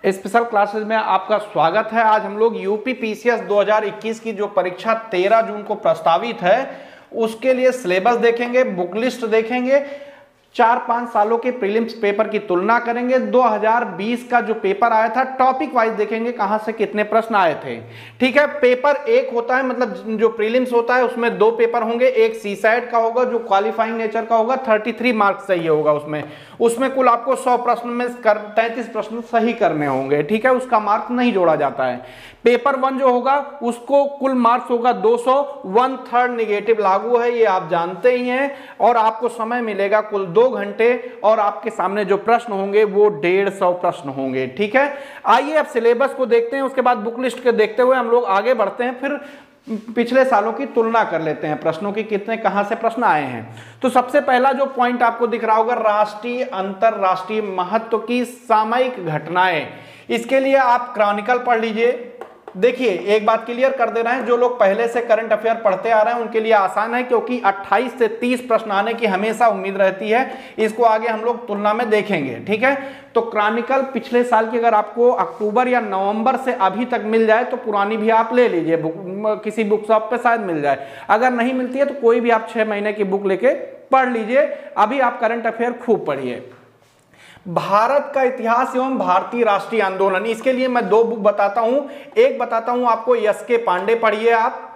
Special classes में आपका स्वागत है। आज हम लोग यूपी पीसीएस 2021 की जो परीक्षा 13 जून को प्रस्तावित है उसके लिए सिलेबस देखेंगे, बुक लिस्ट देखेंगे, 4-5 सालों के प्रीलिम्स पेपर की तुलना करेंगे, 2020 का जो पेपर आया था टॉपिक वाइज देखेंगे कहां से कितने प्रश्न आए थे। ठीक है, पेपर एक होता है, मतलब जो प्रीलिम्स होता है उसमें 2 पेपर होंगे, एक सीसाइड का होगा जो क्वालिफाइंग नेचर का होगा, 33 मार्क्स चाहिए होगा उसमें कुल आपको 100 प्रश्न में 33 प्रश्न सही करने होंगे। ठीक है, उसका मार्क्स नहीं जोड़ा जाता है। पेपर 1 जो होगा उसको कुल मार्क्स होगा 200, 1/3 निगेटिव लागू है, ये आप जानते ही हैं, और आपको समय मिलेगा कुल 2 घंटे और आपके सामने जो प्रश्न होंगे वो 150 प्रश्न होंगे। ठीक है, आइए अब सिलेबस को देखते हैं, उसके बाद बुक लिस्ट के देखते हुए हम लोग आगे बढ़ते हैं, फिर पिछले सालों की तुलना कर लेते हैं प्रश्नों की, कितने कहां से प्रश्न आए हैं। तो सबसे पहला जो पॉइंट आपको दिख रहा होगा, राष्ट्रीय अंतरराष्ट्रीय महत्व की सामयिक घटनाएं, इसके लिए आप क्रॉनिकल पढ़ लीजिए। देखिए एक बात क्लियर कर दे रहे हैं, जो लोग पहले से करंट अफेयर पढ़ते आ रहे हैं उनके लिए आसान है, क्योंकि 28 से 30 प्रश्न आने की हमेशा उम्मीद रहती है। इसको आगे हम लोग तुलना में देखेंगे। ठीक है, तो क्रॉनिकल पिछले साल की अगर आपको अक्टूबर या नवंबर से अभी तक मिल जाए तो पुरानी भी आप ले लीजिए, किसी बुक शॉप पे शायद मिल जाए। अगर नहीं मिलती है तो कोई भी आप 6 महीने की बुक लेके पढ़ लीजिए। अभी आप करंट अफेयर खूब पढ़िए। भारत का इतिहास एवं भारतीय राष्ट्रीय आंदोलन, इसके लिए मैं 2 बुक बताता हूं। एक बताता हूं आपको, एस.के. पांडे पढ़िए आप।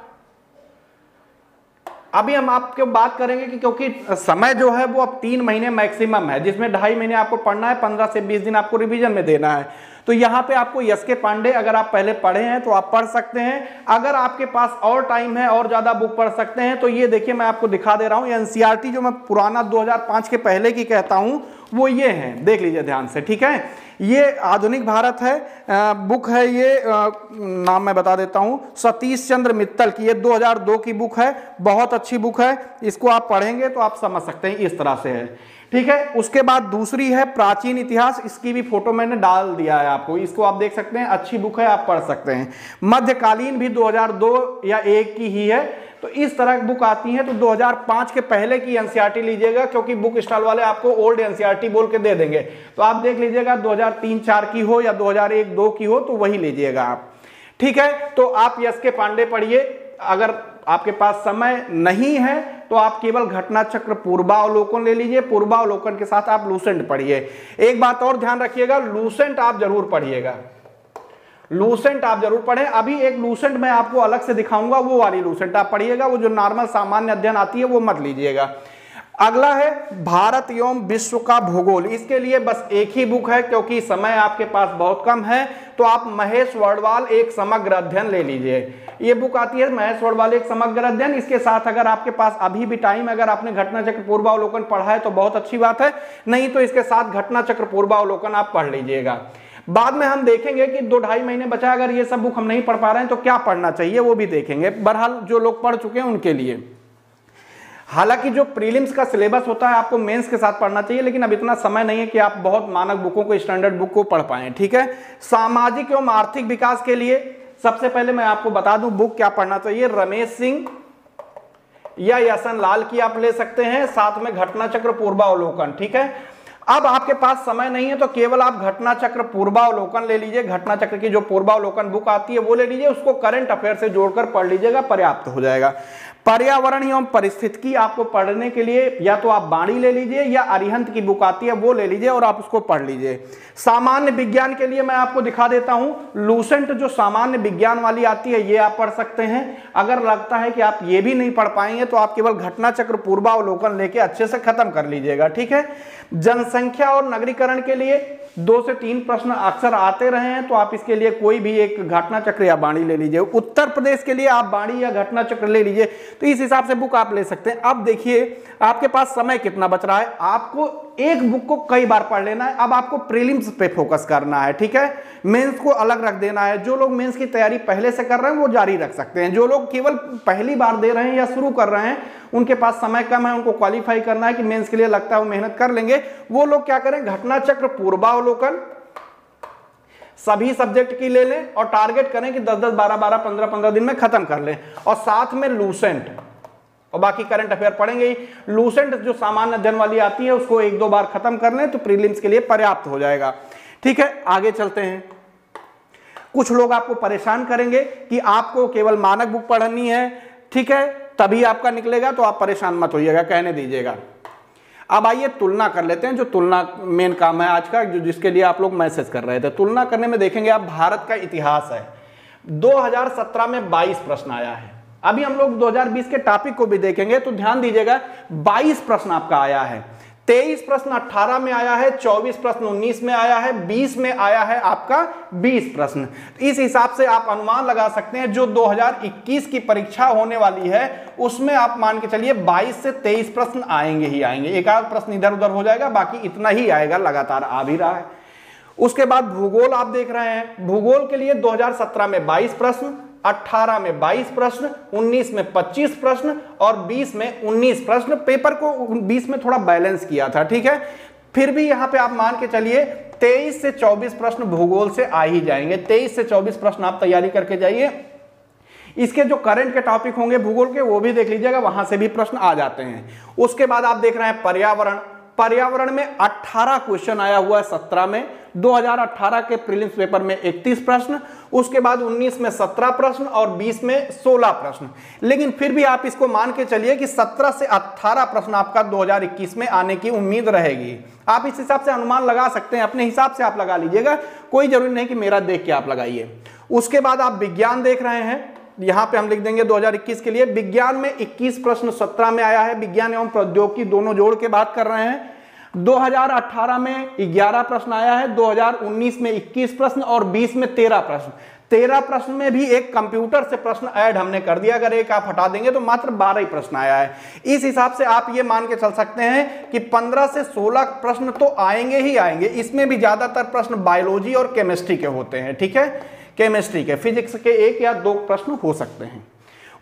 अभी हम आपके बात करेंगे कि क्योंकि समय जो है वो अब 3 महीने मैक्सिमम है, जिसमें 2.5 महीने आपको पढ़ना है, 15 से 20 दिन आपको रिवीजन में देना है। तो यहाँ पे आपको एस.के. पांडे अगर आप पहले पढ़े हैं तो आप पढ़ सकते हैं। अगर आपके पास और टाइम है और ज्यादा बुक पढ़ सकते हैं तो ये देखिए मैं आपको दिखा दे रहा हूँ, एनसीईआरटी जो मैं पुराना 2005 के पहले की कहता हूँ वो ये है, देख लीजिए ध्यान से। ठीक है, ये आधुनिक भारत है, बुक है ये, नाम मैं बता देता हूं, सतीश चंद्र मित्तल की, ये 2002 की बुक है, बहुत अच्छी बुक है। इसको आप पढ़ेंगे तो आप समझ सकते हैं, इस तरह से है। ठीक है, उसके बाद दूसरी है प्राचीन इतिहास, इसकी भी फोटो मैंने डाल दिया है आपको, इसको आप देख सकते हैं, अच्छी बुक है, आप पढ़ सकते हैं। मध्यकालीन भी 2002 या 1 की ही है। तो इस तरह की बुक आती है, तो 2005 के पहले की एनसीईआरटी लीजिएगा, क्योंकि बुक स्टॉल वाले आपको ओल्ड एनसीईआरटी बोल के दे देंगे। तो आप देख लीजिएगा 2003-4 की हो या 2001-2 की हो तो वही लीजिएगा आप। ठीक है, तो आप एस.के. पांडे पढ़िए। अगर आपके पास समय नहीं है तो आप केवल घटना चक्र पूर्वावलोकन ले लीजिए, पूर्वावलोकन के साथ आप लूसेंट पढ़िए। एक बात और ध्यान रखिएगा, लूसेंट आप जरूर पढ़िएगा, लूसेंट आप जरूर पढ़ें। अभी एक लूसेंट मैं आपको अलग से दिखाऊंगा, वो वाली लूसेंट आप पढ़िएगा, वो जो नॉर्मल सामान्य अध्ययन आती है वो मत लीजिएगा। अगला है भारत एवं विश्व का भूगोल, इसके लिए बस एक ही बुक है, क्योंकि समय आपके पास बहुत कम है, तो आप महेश वर्डवाल एक समग्र अध्ययन ले लीजिए। ये बुक आती है महेश वर्डवाल एक समग्र अध्ययन। इसके साथ अगर आपके पास अभी भी टाइम, अगर आपने घटना चक्र पूर्वावलोकन पढ़ा है तो बहुत अच्छी बात है, नहीं तो इसके साथ घटना चक्र पूर्वावलोकन आप पढ़ लीजिएगा। बाद में हम देखेंगे कि 2-2.5 महीने बचा, अगर ये सब बुक हम नहीं पढ़ पा रहे हैं तो क्या पढ़ना चाहिए वो भी देखेंगे। बहरहाल जो लोग पढ़ चुके हैं उनके लिए, हालांकि जो प्रीलिम्स का सिलेबस होता है आपको मेंस के साथ पढ़ना चाहिए, लेकिन अब इतना समय नहीं है कि आप बहुत मानक बुकों को, स्टैंडर्ड बुक को पढ़ पाएं। ठीक है, सामाजिक एवं आर्थिक विकास के लिए सबसे पहले मैं आपको बता दूं बुक क्या पढ़ना चाहिए। रमेश सिंह या यशन लाल की आप ले सकते हैं, साथ में घटना चक्र पूर्वावलोकन। ठीक है, अब आपके पास समय नहीं है तो केवल आप घटना चक्र पूर्वावलोकन ले लीजिए, घटना चक्र की जो पूर्वावलोकन बुक आती है वो ले लीजिए, उसको करंट अफेयर से जोड़कर पढ़ लीजिएगा, पर्याप्त हो जाएगा। पर्यावरण एवं परिस्थितिकी आपको पढ़ने के लिए या तो आप बाणी ले लीजिए या अरिहंत की बुक आती है वो ले लीजिए और आप उसको पढ़ लीजिए। सामान्य विज्ञान के लिए मैं आपको दिखा देता हूं, लूसेंट जो सामान्य विज्ञान वाली आती है ये आप पढ़ सकते हैं। अगर लगता है कि आप ये भी नहीं पढ़ पाएंगे तो आप केवल घटना चक्र पूर्वावलोकन लेके अच्छे से खत्म कर लीजिएगा। ठीक है, जनसंख्या और नगरीकरण के लिए 2 से 3 प्रश्न अक्सर आते रहे हैं, तो आप इसके लिए कोई भी एक घटना चक्र या बाणी ले लीजिए। उत्तर प्रदेश के लिए आप बाणी या घटना चक्र ले लीजिए, तो इस हिसाब से बुक आप ले सकते हैं। अब देखिए आपके पास समय कितना बच रहा है, आपको एक बुक को कई बार पढ़ लेना है। अब आपको प्रीलिम्स पे फोकस करना है। ठीक है, मेंस को अलग रख देना है। जो लोग मेंस की तैयारी पहले से कर रहे हैं वो जारी रख सकते हैं, जो लोग केवल पहली बार दे रहे हैं या शुरू कर रहे हैं, उनके पास समय कम है, उनको क्वालिफाई करना है कि मेंस के लिए लगता है वो मेहनत कर लेंगे, वो लोग क्या करें, घटना चक्र पूर्वावलोकन सभी सब्जेक्ट की ले लें और टारगेट करें कि 10-10, 12-12, 15-15 दिन में खत्म कर लें, और साथ में लूसेंट और बाकी करंट अफेयर पढ़ेंगे ही। लूसेंट जो सामान्य अध्ययन वाली आती है उसको 1-2 बार खत्म कर लें तो प्रीलिम्स के लिए पर्याप्त हो जाएगा। ठीक है, आगे चलते हैं। कुछ लोग आपको परेशान करेंगे कि आपको केवल मानक बुक पढ़नी है, ठीक है, तभी आपका निकलेगा, तो आप परेशान मत होइएगा, कहने दीजिएगा। अब आइए तुलना कर लेते हैं, जो तुलना मेन काम है आज का, जो जिसके लिए आप लोग मैसेज कर रहे थे। तुलना करने में देखेंगे आप, भारत का इतिहास है, 2017 में 22 प्रश्न आया है। अभी हम लोग 2020 के टॉपिक को भी देखेंगे तो ध्यान दीजिएगा, 22 प्रश्न आपका आया है, 23 प्रश्न 18 में आया है, 24 प्रश्न 19 में आया है, 20 में आया है आपका 20 प्रश्न। इस हिसाब से आप अनुमान लगा सकते हैं जो 2021 की परीक्षा होने वाली है उसमें आप मान के चलिए 22 से 23 प्रश्न आएंगे ही आएंगे। एक आध प्रश्न इधर उधर हो जाएगा, बाकी इतना ही आएगा, लगातार आ भी रहा है। उसके बाद भूगोल आप देख रहे हैं, भूगोल के लिए 2017 में 22 प्रश्न, 18 में 22 प्रश्न, 19 में 25 प्रश्न और 20 में 19 प्रश्न। पेपर को 20 में थोड़ा बैलेंस किया था, ठीक है। फिर भी यहां पे आप मान के चलिए 23 से 24 प्रश्न भूगोल से आ ही जाएंगे। 23 से 24 प्रश्न आप तैयारी करके जाइए। इसके जो करंट के टॉपिक होंगे भूगोल के वो भी देख लीजिएगा, वहां से भी प्रश्न आ जाते हैं। उसके बाद आप देख रहे हैं पर्यावरण, पर्यावरण में 18 क्वेश्चन आया हुआ है 17 में, 2018 के प्रीलिम्स पेपर में 31 प्रश्न, उसके बाद 19 में 17 प्रश्न और 20 में 16 प्रश्न। लेकिन फिर भी आप इसको मान के चलिए कि 17 से 18 प्रश्न आपका 2021 में आने की उम्मीद रहेगी। आप इस हिसाब से अनुमान लगा सकते हैं, अपने हिसाब से आप लगा लीजिएगा, कोई जरूरी नहीं कि मेरा देख के आप लगाइए। उसके बाद आप विज्ञान देख रहे हैं, यहां पे हम लिख देंगे 2021 के लिए विज्ञान में 21 प्रश्न 17 में आया है, विज्ञान एवं प्रौद्योगिकी दोनों जोड़ के बात कर रहे हैं। 2018 में 11 प्रश्न आया है, 2019 में 21 प्रश्न और 20 में 13 प्रश्न। 13 प्रश्न में भी एक कंप्यूटर से प्रश्न ऐड हमने कर दिया, अगर एक आप हटा देंगे तो मात्र 12 ही प्रश्न आया है। इस हिसाब से आप ये मान के चल सकते हैं कि 15 से 16 प्रश्न तो आएंगे ही आएंगे। इसमें भी ज्यादातर प्रश्न बायोलॉजी और केमिस्ट्री के होते हैं, ठीक है, केमिस्ट्री के, फिजिक्स के 1 या 2 प्रश्न हो सकते हैं।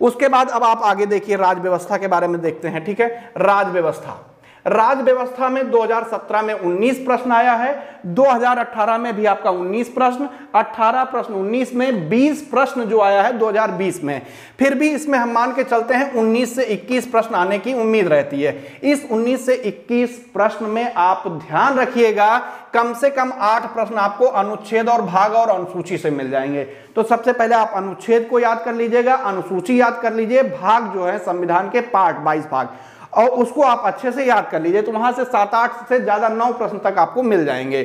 उसके बाद अब आप आगे देखिए, राज व्यवस्था के बारे में देखते हैं, ठीक है। राज व्यवस्था, राज व्यवस्था में 2017 में 19 प्रश्न आया है, 2018 में भी आपका 19 प्रश्न, 18 प्रश्न 19 में, 20 प्रश्न जो आया है 2020 में। फिर भी इसमें हम मान के चलते हैं 19 से 21 प्रश्न आने की उम्मीद रहती है। इस 19 से 21 प्रश्न में आप ध्यान रखिएगा, कम से कम 8 प्रश्न आपको अनुच्छेद और भाग और अनुसूची से मिल जाएंगे। तो सबसे पहले आप अनुच्छेद को याद कर लीजिएगा, अनुसूची याद कर लीजिए, भाग जो है संविधान के पार्ट 22 भाग, और उसको आप अच्छे से याद कर लीजिए। तो वहां से 7-8 से ज्यादा 9 प्रश्न तक आपको मिल जाएंगे।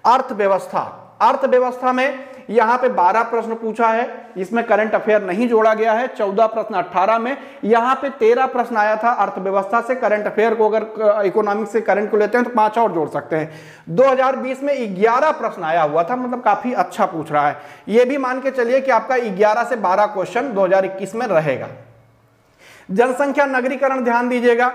अर्थव्यवस्था, अर्थव्यवस्था में यहां पे 12 प्रश्न पूछा है, इसमें करंट अफेयर नहीं जोड़ा गया है। 14 प्रश्न 18 में, यहां पे 13 प्रश्न आया था अर्थव्यवस्था से। करंट अफेयर को अगर इकोनॉमिक्स से करंट को लेते हैं तो 5 और जोड़ सकते हैं। 2020 में 11 प्रश्न आया हुआ था, मतलब काफी अच्छा पूछ रहा है। यह भी मान के चलिए कि आपका 11 से 12 क्वेश्चन 2021 में रहेगा। जनसंख्या नगरीकरण, ध्यान दीजिएगा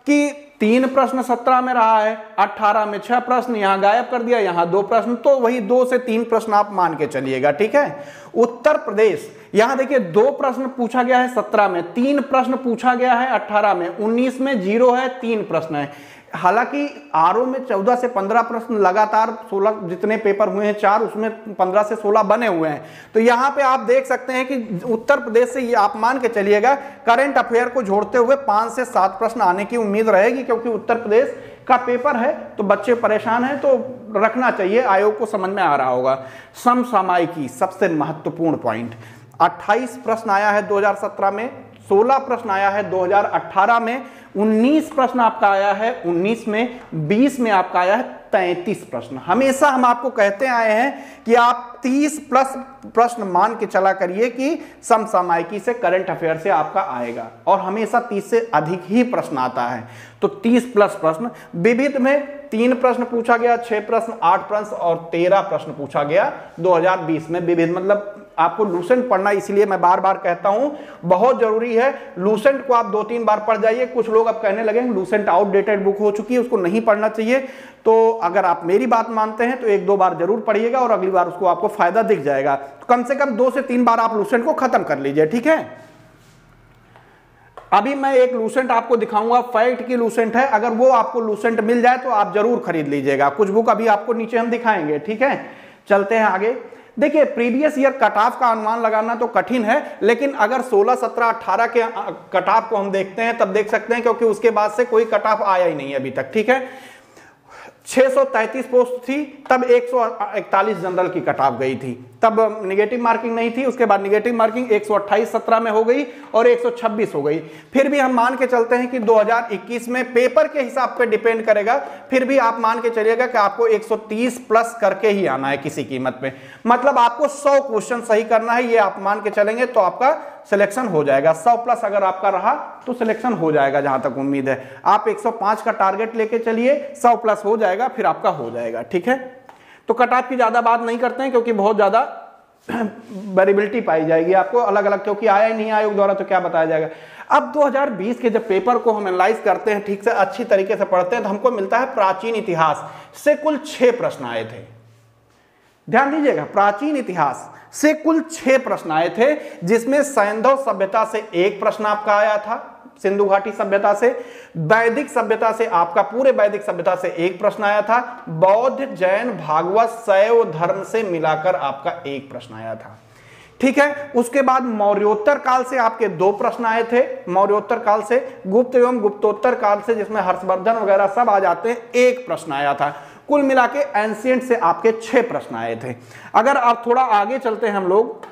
कि 3 प्रश्न 17 में रहा है, 18 में 6 प्रश्न, यहां गायब कर दिया, यहां 2 प्रश्न, तो वही 2 से 3 प्रश्न आप मान के चलिएगा, ठीक है। उत्तर प्रदेश, यहां देखिए 2 प्रश्न पूछा गया है 17 में, 3 प्रश्न पूछा गया है 18 में, 19 में 0 है, 3 प्रश्न है। हालांकि आरओ में 14 से 15 प्रश्न लगातार 16 जितने पेपर हुए हैं 4, उसमें 15 से 16 बने हुए हैं। तो यहां पे आप देख सकते हैं कि उत्तर प्रदेश से ये आप मान के चलिएगा करंट अफेयर को जोड़ते हुए 5 से 7 प्रश्न आने की उम्मीद रहेगी, क्योंकि उत्तर प्रदेश का पेपर है तो बच्चे परेशान हैं, तो रखना चाहिए, आयोग को समझ में आ रहा होगा। समसामयिकी सबसे महत्वपूर्ण पॉइंट, 28 प्रश्न आया है 2017 में, 16 प्रश्न आया है 2018 में, 19 प्रश्न आपका आया है 19 में, 20 में आपका आया है 33 प्रश्न। हमेशा हम आपको कहते आए हैं कि आप 30 प्लस प्रश्न मान के चला करिए कि समसामयिकी से, करंट अफेयर से आपका आएगा, और हमेशा 30 से अधिक ही प्रश्न आता है। तो 30 प्लस प्रश्न। विविध में 3 प्रश्न पूछा गया, 6 प्रश्न, 8 प्रश्न और 13 प्रश्न पूछा गया 2020 में। विविध मतलब आपको लूसेंट पढ़ना, इसलिए मैं बार बार कहता हूं बहुत जरूरी है। लूसेंट को आप 2-3 बार पढ़ जाइए। कुछ लोग अब कहने लगे लूसेंट आउटडेटेड बुक हो चुकी है, उसको नहीं पढ़ना चाहिए। तो अगर आप मेरी बात मानते हैं तो 1-2 बार जरूर पढ़िएगा और अगली बार उसको आपको फायदा दिख जाएगा। तो कम से कम 2 से 3 बार आप लूसेंट को खत्म कर लीजिए, ठीक है। अभी मैं एक लूसेंट आपको दिखाऊंगा, फैक्ट की लूसेंट है, अगर वो आपको लूसेंट मिल जाए तो आप जरूर खरीद लीजिएगा। कुछ बुक अभी आपको नीचे हम दिखाएंगे, ठीक है। चलते हैं आगे। देखिए प्रीवियस ईयर कट ऑफ का अनुमान लगाना तो कठिन है, लेकिन अगर 16, 17, 18 के कट ऑफ को हम देखते हैं तब देख सकते हैं, क्योंकि उसके बाद से कोई कट ऑफ आया ही नहीं अभी तक, ठीक है। 633 पोस्ट थी, तब 141 जनरल की कट ऑफ गई थी। तब निगेटिव मार्किंग नहीं थी, उसके बाद निगेटिव मार्किंग 128 17 में हो गई और 126 हो गई। फिर भी हम मान के चलते हैं कि 2021 में पेपर के हिसाब पे डिपेंड करेगा, फिर भी आप मान के चलिएगा कि आपको 130 प्लस करके ही आना है किसी कीमत पे। मतलब आपको 100 क्वेश्चन सही करना है, ये आप मान के चलेंगे तो आपका सिलेक्शन हो जाएगा। 100 प्लस अगर आपका रहा तो सिलेक्शन हो जाएगा, जहां तक उम्मीद है। आप 105 का टारगेट लेके चलिए, 100 प्लस हो जाएगा, फिर आपका हो जाएगा। ठीक है, तो कट ऑफ की ज्यादा बात नहीं करते हैं क्योंकि बहुत ज्यादा वेरिएबिलिटी पाई जाएगी आपको अलग अलग, क्योंकि आया ही नहीं आयोग द्वारा तो क्या बताया जाएगा। अब 2020 के जब पेपर को हम एनालाइज करते हैं, ठीक से अच्छी तरीके से पढ़ते हैं, तो हमको मिलता है प्राचीन इतिहास से कुल 6 प्रश्न आए थे। ध्यान दीजिएगा, प्राचीन इतिहास से कुल 6 प्रश्न आए थे, जिसमें सैंधव सभ्यता से 1 प्रश्न आपका आया था, सिंधु घाटी सभ्यता से। वैदिक सभ्यता से आपका, पूरे वैदिक सभ्यता से 1 प्रश्न आया था। बौद्ध, जैन, भागवत, शैव धर्म से मिलाकर आपका 1 प्रश्न आया था। ठीक है, उसके बाद मौर्योत्तर काल से आपके 2 प्रश्न आए थे। मौर्योत्तर काल से, गुप्त एवं गुप्तोत्तर काल से, जिसमें हर्षवर्धन वगैरह सब आ जाते हैं, 1 प्रश्न आया था। कुल मिला के एंशिएंट से आपके 6 प्रश्न आए थे। अगर आप थोड़ा आगे चलते हैं हम लोग,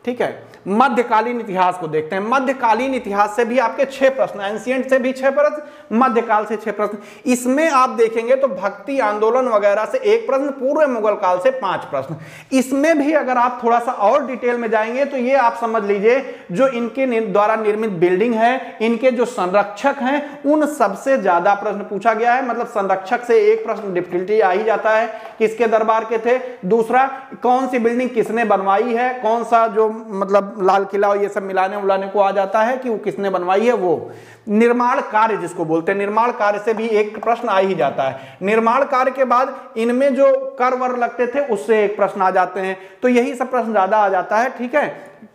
ठीक है, मध्यकालीन इतिहास को देखते हैं। मध्यकालीन इतिहास से भी आपके 6 प्रश्न, एंशिएंट से भी 6 प्रश्न, मध्यकाल से 6 प्रश्न। इसमें आप देखेंगे तो भक्ति आंदोलन वगैरह से 1 प्रश्न, पूरे मुगल काल से 5 प्रश्न। इसमें भी अगर आप थोड़ा सा और डिटेल में जाएंगे तो ये आप समझ लीजिए, जो इनके द्वारा निर्मित बिल्डिंग है, इनके जो संरक्षक हैं, उन सबसे ज्यादा प्रश्न पूछा गया है। मतलब संरक्षक से 1 प्रश्न डिफिकल्टी आ ही जाता है, किसके दरबार के थे। दूसरा, कौन सी बिल्डिंग किसने बनवाई है, कौन सा जो मतलब लाल किला और ये सब मिलाने उलाने को आ जाता है कि वो किसने बनवाई है। वो निर्माण कार्य जिसको बोलते हैं, निर्माण कार्य से भी 1 प्रश्न आ ही जाता है। निर्माण कार्य के बाद इनमें जो कर वर लगते थे उससे 1 प्रश्न आ जाते हैं। तो यही सब प्रश्न ज्यादा आ जाता है। ठीक है,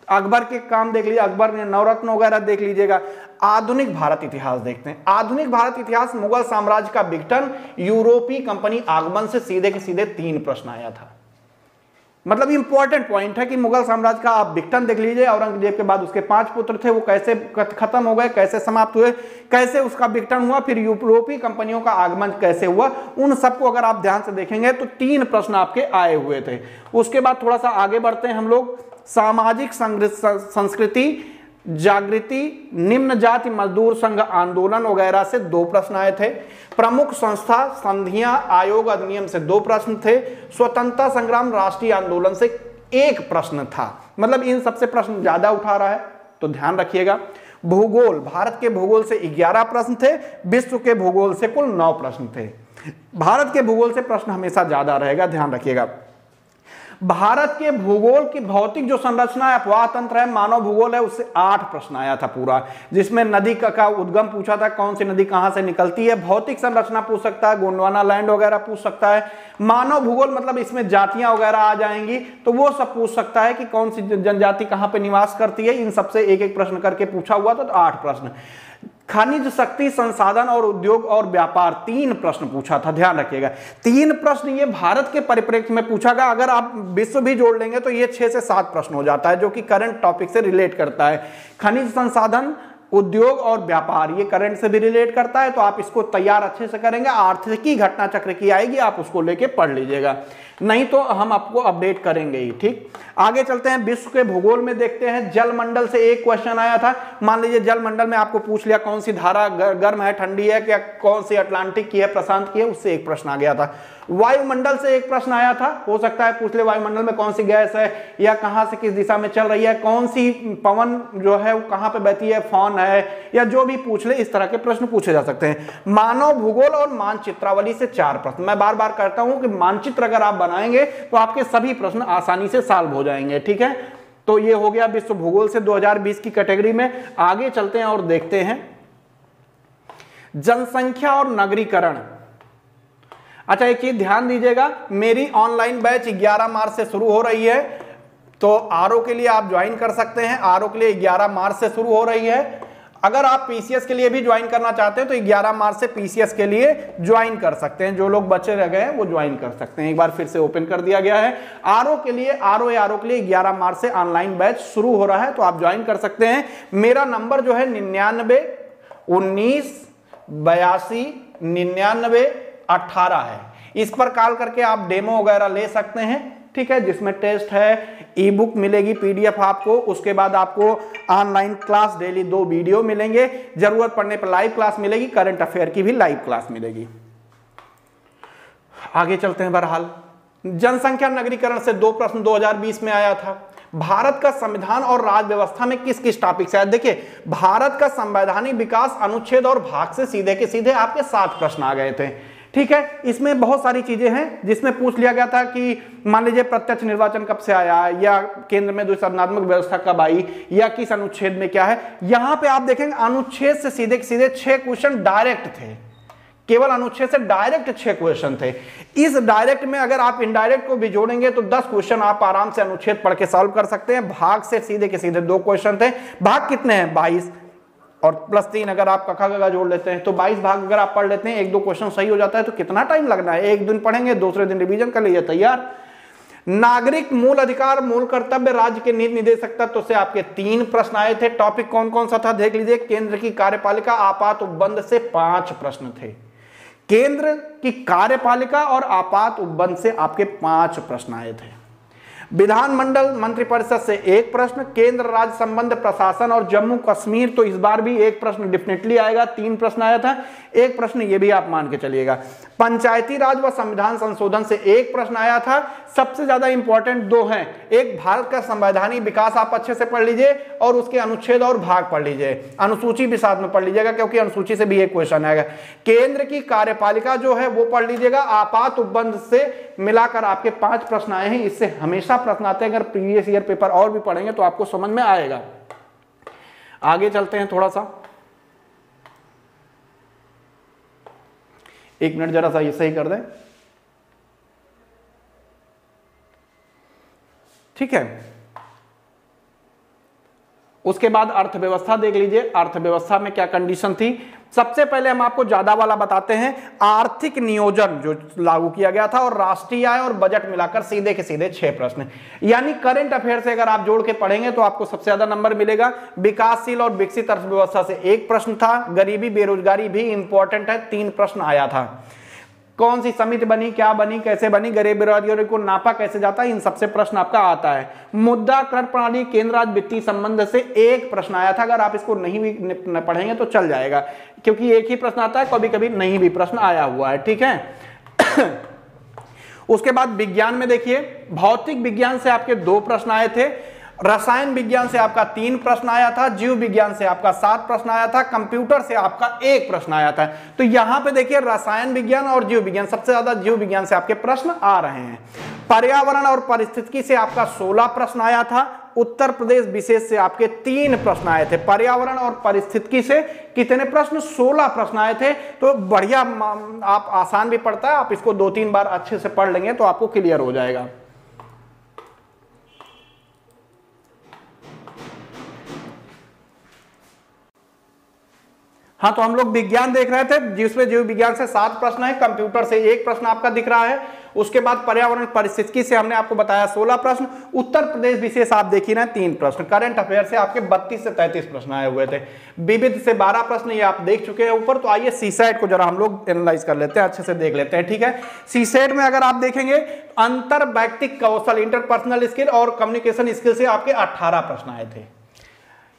अकबर के काम देख लीजिए, अकबर ने नवरत्न वगैरह देख लीजिएगा। आधुनिक भारत इतिहास देखते हैं। आधुनिक भारत इतिहास, मुगल साम्राज्य का विघटन, यूरोपीय कंपनी आगमन से सीधे के सीधे 3 प्रश्न आया था। मतलब इंपॉर्टेंट पॉइंट है कि मुगल साम्राज्य का आप विघटन देख लीजिए। औरंगजेब के बाद उसके 5 पुत्र थे, वो कैसे खत्म हो गए, कैसे समाप्त हुए, कैसे उसका विघटन हुआ, फिर यूरोपीय कंपनियों का आगमन कैसे हुआ, उन सबको अगर आप ध्यान से देखेंगे तो 3 प्रश्न आपके आए हुए थे। उसके बाद थोड़ा सा आगे बढ़ते हैं हम लोग। सामाजिक संस्कृति जागृति, निम्न जाति मजदूर संघ आंदोलन वगैरह से 2 प्रश्न आए थे। प्रमुख संस्था संधियां आयोग अधिनियम से 2 प्रश्न थे। स्वतंत्रता संग्राम राष्ट्रीय आंदोलन से 1 प्रश्न था। मतलब इन सबसे प्रश्न ज्यादा उठा रहा है, तो ध्यान रखिएगा। भूगोल, भारत के भूगोल से 11 प्रश्न थे, विश्व के भूगोल से कुल 9 प्रश्न थे। भारत के भूगोल से प्रश्न हमेशा ज्यादा रहेगा, ध्यान रखिएगा। भारत के भूगोल की भौतिक जो संरचना है, अपवाह तंत्र है, मानव भूगोल है, उससे 8 प्रश्न आया था पूरा, जिसमें नदी का उद्गम पूछा था, कौन सी नदी कहां से निकलती है। भौतिक संरचना पूछ सकता है, गोंडवाना लैंड वगैरह पूछ सकता है। मानव भूगोल मतलब इसमें जातियां वगैरह आ जाएंगी, तो वो सब पूछ सकता है कि कौन सी जनजाति कहां पे निवास करती है। इन सबसे 1-1 प्रश्न करके पूछा हुआ था, तो 8 प्रश्न। खनिज शक्ति संसाधन और उद्योग और व्यापार 3 प्रश्न पूछा था, ध्यान रखिएगा। 3 प्रश्न ये भारत के परिप्रेक्ष्य में पूछा गया। अगर आप विश्व भी जोड़ लेंगे तो ये 6 से 7 प्रश्न हो जाता है, जो कि करंट टॉपिक से रिलेट करता है। खनिज संसाधन, उद्योग और व्यापार, ये करंट से भी रिलेट करता है, तो आप इसको तैयार अच्छे से करेंगे। आर्थिकी घटना चक्र की आएगी, आप उसको लेके पढ़ लीजिएगा, नहीं तो हम आपको अपडेट करेंगे ही। ठीक, आगे चलते हैं। विश्व के भूगोल में देखते हैं। जलमंडल से 1 क्वेश्चन आया था। मान लीजिए जलमंडल में आपको पूछ लिया कौन सी धारा गर्म है, ठंडी है, क्या कौन सी अटलांटिक की है, प्रशांत की है, उससे 1 प्रश्न आ गया था। वायुमंडल से 1 प्रश्न आया था, हो सकता है पूछ ले वायुमंडल में कौन सी गैस है, या कहां से किस दिशा में चल रही है, कौन सी पवन जो है वो कहां पे बहती है, फॉन है, या जो भी पूछ ले, इस तरह के प्रश्न पूछे जा सकते हैं। मानव भूगोल और मानचित्रावली से 4 प्रश्न। मैं बार बार कहता हूं कि मानचित्र अगर आप बनाएंगे तो आपके सभी प्रश्न आसानी से सॉल्व हो जाएंगे। ठीक है, तो ये हो गया विश्व भूगोल से 2020 की कैटेगरी में। आगे चलते हैं और देखते हैं जनसंख्या और नगरीकरण। अच्छा, एक चीज ध्यान दीजिएगा, मेरी ऑनलाइन बैच 11 मार्च से शुरू हो रही है, तो आरओ के लिए आप ज्वाइन कर सकते हैं। आरओ के लिए 11 मार्च से शुरू हो रही है। अगर आप पीसीएस के लिए भी ज्वाइन करना चाहते हैं तो 11 मार्च से पीसीएस के लिए ज्वाइन कर सकते हैं। जो लोग बचे रह गए हैं वो ज्वाइन कर सकते हैं। एक बार फिर से ओपन कर दिया गया है। आरओ के लिए 11 मार्च से ऑनलाइन बैच शुरू हो रहा है, तो आप ज्वाइन कर सकते हैं। मेरा नंबर जो है 99 19 82 99 18 है। इस पर कॉल करके आप डेमो वगैरह ले सकते हैं, ठीक है, जिसमें टेस्ट है, ई बुक मिलेगी PDF आपको, उसके बाद आपको ऑनलाइन क्लास डेली 2 वीडियो मिलेंगे, जरूरत पड़ने पर लाइव क्लास मिलेगी, करंट अफेयर की भी लाइव क्लास मिलेगी। आगे चलते हैं। बहरहाल जनसंख्या नगरीकरण से 2 प्रश्न 2020 में आया था। भारत का संविधान और राज्य व्यवस्था में किस किस टॉपिक से आया? देखिए, भारत का संवैधानिक विकास अनुच्छेद और भाग से सीधे के सीधे आपके 7 प्रश्न आ गए थे, ठीक है। इसमें बहुत सारी चीजें हैं जिसमें पूछ लिया गया था कि मान लीजिए प्रत्यक्ष निर्वाचन कब से आया, या केंद्र में द्विसदनात्मक व्यवस्था कब आई, या किस अनुच्छेद में क्या है। यहां पे आप देखेंगे अनुच्छेद से सीधे के सीधे 6 क्वेश्चन डायरेक्ट थे, केवल अनुच्छेद से डायरेक्ट 6 क्वेश्चन थे। इस डायरेक्ट में अगर आप इनडायरेक्ट को भी जोड़ेंगे तो 10 क्वेश्चन आप आराम से अनुच्छेद पढ़ के सॉल्व कर सकते हैं। भाग से सीधे के सीधे 2 क्वेश्चन थे। भाग कितने हैं? 22 और +3 अगर आप कखा गगा जोड़ लेते हैं तो 22 भाग अगर आप पढ़ लेते हैं, 1-2 क्वेश्चन सही हो जाता है तो कितना टाइम लगना है? एक दिन पढ़ेंगे, दूसरे दिन रिवीजन कर लीजिए, तैयार। नागरिक मूल अधिकार मूल कर्तव्य राज्य के नीति निर्देशक तत्व से आपके 3 प्रश्न आए थे। टॉपिक कौन कौन सा था देख लीजिए। केंद्र की कार्यपालिका आपात उपबंध से 5 प्रश्न थे। केंद्र की कार्यपालिका और आपात उपबंध से आपके 5 प्रश्न आए थे। विधानमंडल मंत्रिपरिषद से 1 प्रश्न, केंद्र राज्य संबंध प्रशासन और जम्मू कश्मीर तो इस बार भी 1 प्रश्न डेफिनेटली आएगा। 3 प्रश्न आया था, 1 प्रश्न ये भी आप मान के चलिएगा। पंचायती राज व संविधान संशोधन से 1 प्रश्न आया था। सबसे ज्यादा इंपॉर्टेंट 2 हैं, एक भारत का संवैधानिक विकास आप अच्छे से पढ़ लीजिए और उसके अनुच्छेद और भाग पढ़ लीजिए, अनुसूची भी साथ में पढ़ लीजिएगा क्योंकि अनुसूची से भी 1 क्वेश्चन आएगा। केंद्र की कार्यपालिका जो है वो पढ़ लीजिएगा। आपात उपबंध से मिलाकर आपके 5 प्रश्न आए हैं। इससे हमेशा प्रश्न आते हैं, अगर प्रीवियस ईयर पेपर और भी पढ़ेंगे तो आपको समझ में आएगा। आगे चलते हैं थोड़ा सा, 1 मिनट जरा सा ये सही कर दें, ठीक है। उसके बाद अर्थव्यवस्था देख लीजिए, अर्थव्यवस्था में क्या कंडीशन थी। सबसे पहले हम आपको ज्यादा वाला बताते हैं, आर्थिक नियोजन जो लागू किया गया था और राष्ट्रीय आय और बजट मिलाकर सीधे के सीधे 6 प्रश्न, यानी करंट अफेयर से अगर आप जोड़ के पढ़ेंगे तो आपको सबसे ज्यादा नंबर मिलेगा। विकासशील और विकसित अर्थव्यवस्था से 1 प्रश्न था। गरीबी बेरोजगारी भी इंपॉर्टेंट है, 3 प्रश्न आया था। कौन सी समिति बनी, क्या बनी, कैसे बनी, गरीब बेरोजगारी को नापा कैसे जाता है, इन सबसे प्रश्न आपका आता है। मुद्रा कर प्रणाली केंद्र राज्य वित्तीय संबंध से 1 प्रश्न आया था। अगर आप इसको नहीं भी पढ़ेंगे तो चल जाएगा क्योंकि एक ही प्रश्न आता है, कभी कभी नहीं भी प्रश्न आया हुआ है, ठीक है। उसके बाद विज्ञान में देखिए, भौतिक विज्ञान से आपके 2 प्रश्न आए थे। रसायन विज्ञान से आपका 3 प्रश्न आया था। जीव विज्ञान से आपका 7 प्रश्न आया था। कंप्यूटर से आपका 1 प्रश्न आया था। तो यहां पे देखिए रसायन विज्ञान और जीव विज्ञान, सबसे ज्यादा जीव विज्ञान से आपके प्रश्न आ रहे हैं। पर्यावरण और पारिस्थितिकी से आपका 16 प्रश्न आया था। उत्तर प्रदेश विशेष से आपके 3 प्रश्न आए थे। पर्यावरण और पारिस्थितिकी से कितने प्रश्न? 16 प्रश्न आए थे। तो बढ़िया, आप आसान भी पढ़ता है, आप इसको 2-3 बार अच्छे से पढ़ लेंगे तो आपको क्लियर हो जाएगा। हाँ, तो हम लोग विज्ञान देख रहे थे जिसमें जीव विज्ञान से 7 प्रश्न है, कंप्यूटर से 1 प्रश्न आपका दिख रहा है। उसके बाद पर्यावरण परिस्थितिकी से हमने आपको बताया 16 प्रश्न। उत्तर प्रदेश विशेष आप देख ही रहे हैं 3 प्रश्न। करंट अफेयर से आपके 32 से 33 प्रश्न आए हुए थे। विविध से 12 प्रश्न, ये आप देख चुके हैं ऊपर। तो आइए सीसेट को जरा हम लोग एनालाइज कर लेते हैं, अच्छे से देख लेते हैं, ठीक है। सीसेट में अगर आप देखेंगे अंतर व्यक्तिक कौशल, इंटरपर्सनल स्किल और कम्युनिकेशन स्किल से आपके 18 प्रश्न आए थे।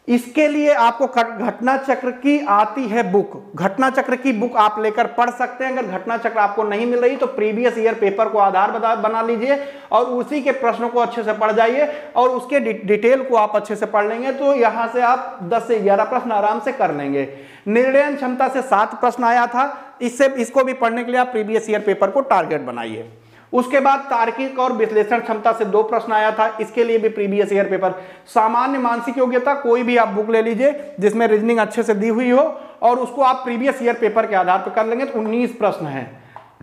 इसके लिए आपको घटना चक्र की आती है बुक, घटना चक्र की बुक आप लेकर पढ़ सकते हैं। अगर घटना चक्र आपको नहीं मिल रही तो प्रीवियस ईयर पेपर को आधार बना लीजिए और उसी के प्रश्नों को अच्छे से पढ़ जाइए और उसके डिटेल को आप अच्छे से पढ़ लेंगे तो यहां से आप 10 से 11 प्रश्न आराम से कर लेंगे। निर्णय क्षमता से 7 प्रश्न आया था। इसको भी पढ़ने के लिए आप प्रीवियस ईयर पेपर को टारगेट बनाइए। उसके बाद तार्किक और विश्लेषण क्षमता से 2 प्रश्न आया था। इसके लिए भी प्रीवियस ईयर पेपर। सामान्य मानसिक योग्यता, कोई भी आप बुक ले लीजिए जिसमें रीजनिंग अच्छे से दी हुई हो और उसको आप प्रीवियस ईयर पेपर के आधार पर कर लेंगे तो 19 प्रश्न है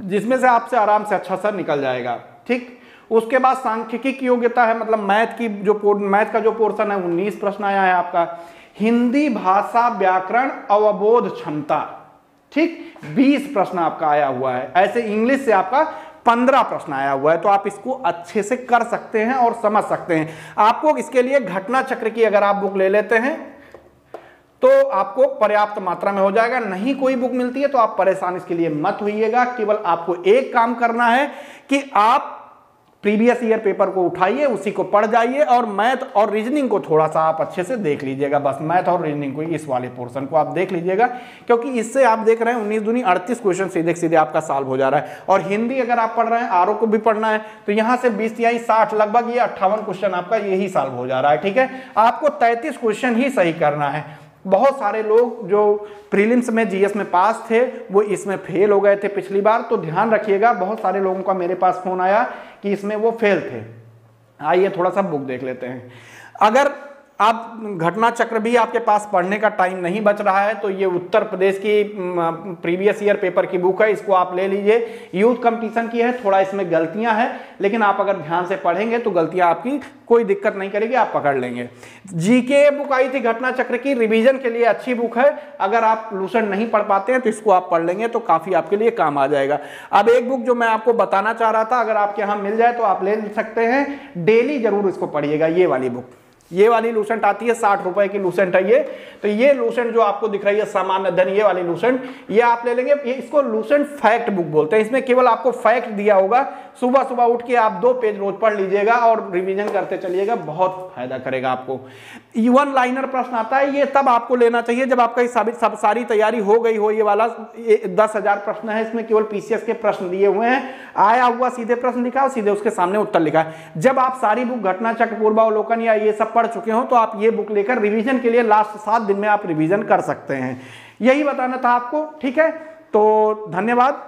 जिसमें से आपसे आराम से अच्छा सा निकल जाएगा, ठीक। उसके बाद सांख्यिकी की योग्यता है, मतलब मैथ का जो पोर्शन है 19 प्रश्न आया है आपका। हिंदी भाषा व्याकरण अवबोध क्षमता, ठीक, 20 प्रश्न आपका आया हुआ है। ऐसे इंग्लिश से आपका 15 प्रश्न आया हुआ है। तो आप इसको अच्छे से कर सकते हैं और समझ सकते हैं। आपको इसके लिए घटना चक्र की अगर आप बुक ले लेते हैं तो आपको पर्याप्त मात्रा में हो जाएगा। नहीं कोई बुक मिलती है तो आप परेशान इसके लिए मत होइएगा। केवल आपको एक काम करना है कि आप प्रीवियस ईयर पेपर को उठाइए, उसी को पढ़ जाइए और मैथ और रीजनिंग को थोड़ा सा आप अच्छे से देख लीजिएगा। बस मैथ और रीजनिंग को, इस वाले पोर्शन को आप देख लीजिएगा, क्योंकि इससे आप देख रहे हैं 19 दूनी 38 क्वेश्चन सीधे सीधे आपका सॉल्व हो जा रहा है। और हिंदी अगर आप पढ़ रहे हैं, आरओ को भी पढ़ना है, तो यहां से 20 तिहाई 60 लगभग ये 58 क्वेश्चन आपका यही सॉल्व हो जा रहा है। ठीक है, आपको 33 क्वेश्चन ही सही करना है। बहुत सारे लोग जो प्रीलिम्स में जीएस में पास थे वो इसमें फेल हो गए थे पिछली बार, तो ध्यान रखिएगा। बहुत सारे लोगों का मेरे पास फोन आया कि इसमें वो फेल थे। आइए थोड़ा सा बुक देख लेते हैं। अगर आप घटना चक्र भी आपके पास पढ़ने का टाइम नहीं बच रहा है तो ये उत्तर प्रदेश की प्रीवियस ईयर पेपर की बुक है, इसको आप ले लीजिए। यूथ कंपटीशन की है, थोड़ा इसमें गलतियां हैं, लेकिन आप अगर ध्यान से पढ़ेंगे तो गलतियां आपकी कोई दिक्कत नहीं करेगी, आप पकड़ लेंगे। जीके बुक आई थी घटना चक्र की, रिवीजन के लिए अच्छी बुक है। अगर आप लूसेंट नहीं पढ़ पाते हैं तो इसको आप पढ़ लेंगे तो काफी आपके लिए काम आ जाएगा। अब एक बुक जो मैं आपको बताना चाह रहा था, अगर आपके यहाँ मिल जाए तो आप ले सकते हैं, डेली जरूर इसको पढ़िएगा। ये वाली बुक, ये वाली लूसेंट आती है, 60 रुपए की लूसेंट है ये। तो ये लूसेंट जो आपको दिख रही है सामान्य अध्ययन, ये वाली लूसेंट, ये आप ले लेंगे। ये इसको लूसेंट फैक्ट बुक बोलते हैं। इसमें केवल आपको फैक्ट दिया होगा, सुबह सुबह उठ के आप 2 पेज रोज पढ़ लीजिएगा और रिवीजन करते चलिएगा, बहुत फायदा करेगा आपको। वन लाइनर प्रश्न आता है, ये तब आपको लेना चाहिए जब आपका सारी तैयारी हो गई हो। ये वाला 10,000 प्रश्न है, इसमें केवल पीसीएस के प्रश्न दिए हुए हैं, आया हुआ सीधे प्रश्न लिखा है, सीधे उसके सामने उत्तर लिखा है। जब आप सारी बुक घटना चक्र, पूर्वावलोकन या ये सब पढ़ चुके हो तो आप ये बुक लेकर रिवीजन के लिए लास्ट 7 दिन में आप रिवीजन कर सकते हैं। यही बताना था आपको। ठीक है, तो धन्यवाद।